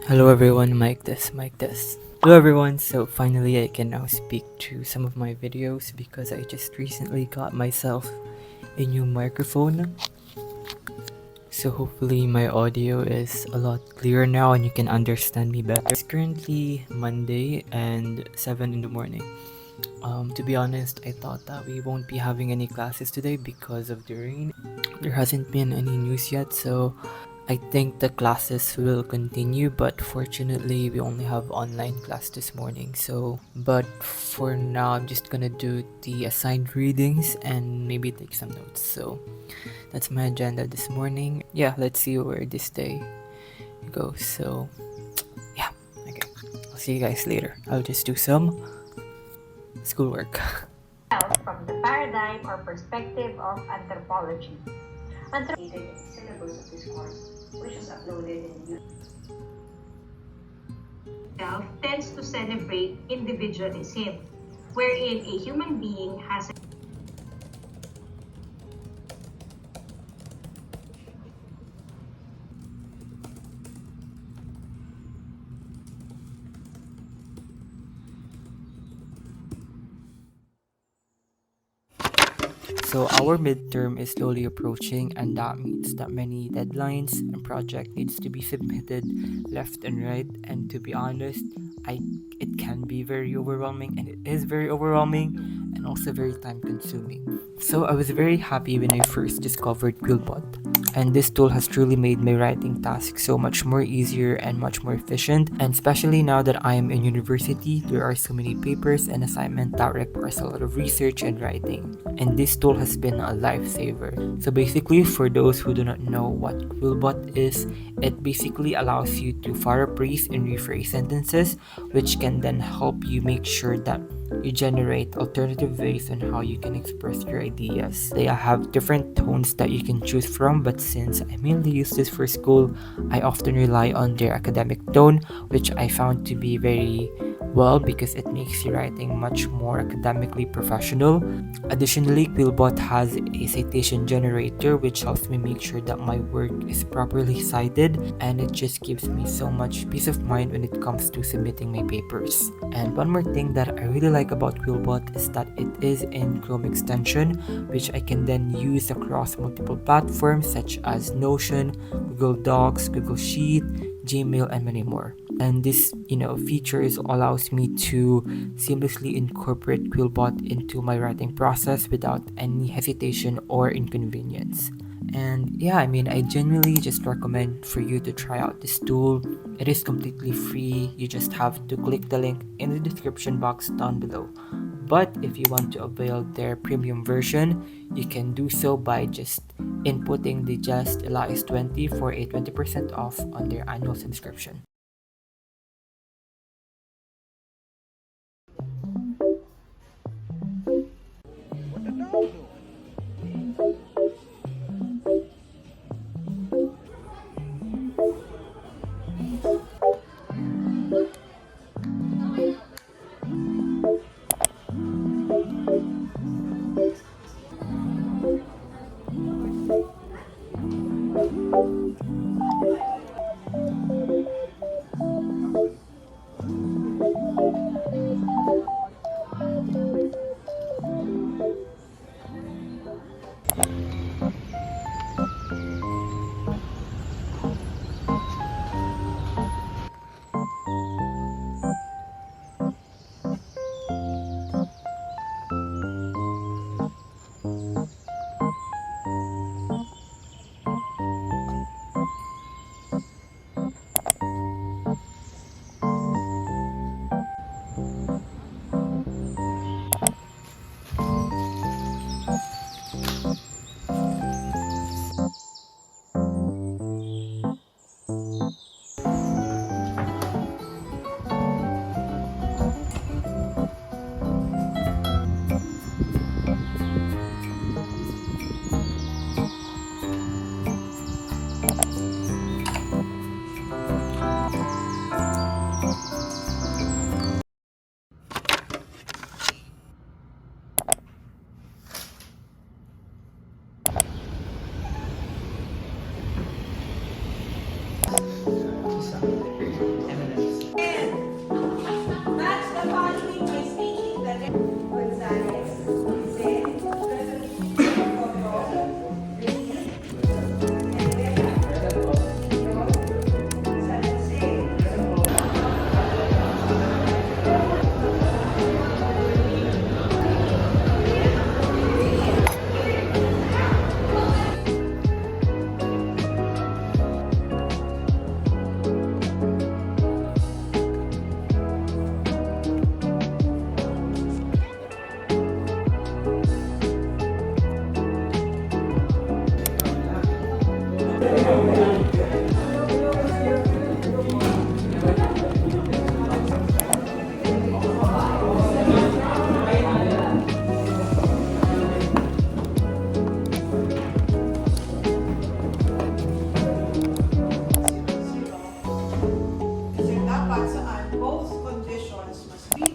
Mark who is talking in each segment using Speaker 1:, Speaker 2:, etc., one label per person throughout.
Speaker 1: Hello everyone, mic this, mic this. Hello everyone, so finally I can now speak to some of my videos because I just recently got myself a new microphone. So hopefully my audio is a lot clearer now and you can understand me better. It's currently Monday and 7 in the morning. To be honest, I thought that we won't be having any classes today because of the rain. There hasn't been any news yet, so I think the classes will continue, but fortunately we only have online class this morning. But for now I'm just gonna do the assigned readings and maybe take some notes. So that's my agenda this morning. Yeah, let's see where this day goes. So yeah, okay. I'll see you guys later. I'll just do some schoolwork.
Speaker 2: From the paradigm or perspective of anthropology. Anthropology in the syllabus of this course, which was uploaded in YouTube. Tends to celebrate individualism, wherein a human being has
Speaker 1: So our midterm is slowly approaching, and that means that many deadlines and project needs to be submitted left and right. And to be honest, I it can be very overwhelming, and it is very overwhelming, and also very time consuming. So I was very happy when I first discovered QuillBot, and this tool has truly made my writing task so much more easier and much more efficient. And especially now that I am in university, there are so many papers and assignments that requires a lot of research and writing, and this tool has been a lifesaver. So basically, for those who do not know what QuillBot is, it basically allows you to paraphrase and rephrase sentences, which can then help you make sure that you generate alternative ways on how you can express your ideas. They have different tones that you can choose from, but since I mainly use this for school, I often rely on their academic tone, which I found to be very well because it makes your writing much more academically professional. Additionally, QuillBot has a citation generator which helps me make sure that my work is properly cited, and it just gives me so much peace of mind when it comes to submitting my papers. And one more thing that I really like about QuillBot is that it is in Chrome extension, which I can then use across multiple platforms such as Notion, Google Docs, Google Sheet, Gmail, and many more. And this features allows me to seamlessly incorporate QuillBot into my writing process without any hesitation or inconvenience. And yeah, I genuinely just recommend for you to try out this tool. It is completely free. You just have to click the link in the description box down below. But if you want to avail their premium version, you can do so by just inputting the justeliasofficial for a 20% off on their annual subscription.
Speaker 3: Match the following by speaking the letter Gonzales, Zen, Coco, Ricky, Elvira, Tito, San Jose. Kasi dapat saan both conditions must be.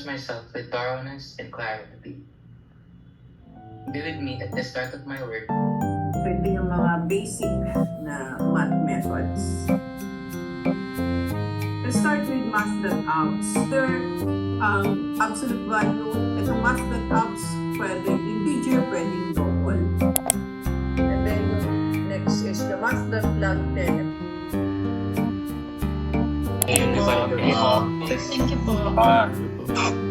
Speaker 4: myself with thoroughness and clarity. Be with me at the start of my work.
Speaker 5: Pwede yung mga basic na math methods. Let's start with math.outs. There, absolute value, itong math.outs, pwedeng integer, pwedeng double. And then, next is the math.log then.
Speaker 4: Thank you po.
Speaker 6: Thank you po.